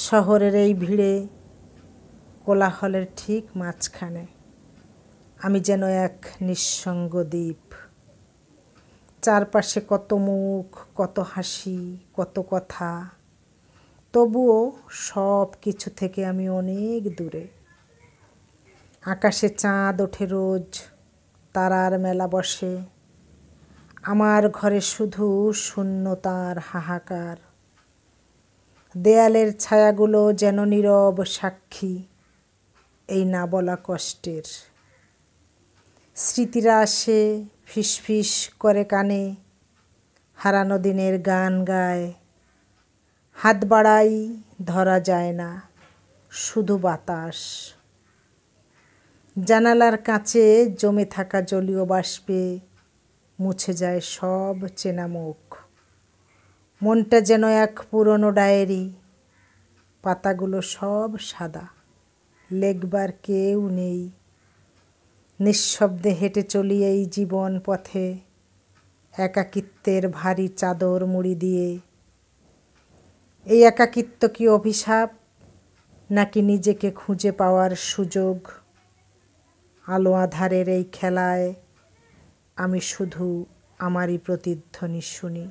শহরের এই ভিড়ে, কোলাহলের ঠিক মাঝখানে আমি যেন এক নিঃসঙ্গ দ্বীপ। চারপাশে কত মুখ, কত হাসি, কত কথা, তবুও সব কিছু থেকে আমি অনেক দূরে। আকাশে চাঁদ ওঠে রোজ, তারার মেলা বসে, আমার ঘরে শুধু শূন্যতার হাহাকার। দেয়ালের ছায়াগুলো যেন নীরব সাক্ষী এই না বলা কষ্টের। স্মৃতিরা আসে, ফিসফিস করে কানে, হারানো দিনের গান গায়। হাত বাড়াই, ধরা যায় না, শুধু বাতাস। জানালার কাছে জমে থাকা জলীয় বাষ্পে মুছে যায় সব চেনা মুখ। মনটা যেন এক পুরনো ডায়েরি, পাতাগুলো সব সাদা, লেখবার কেউ নেই। নিঃশব্দে হেঁটে চলি এই জীবন পথে, একাকিত্বের ভারী চাদর মুড়ি দিয়ে। এই একাকিত্ব কি অভিশাপ, নাকি নিজেকে খুঁজে পাওয়ার সুযোগ? আলো আঁধারের এই খেলায় আমি শুধু আমারই প্রতিধ্বনি শুনি।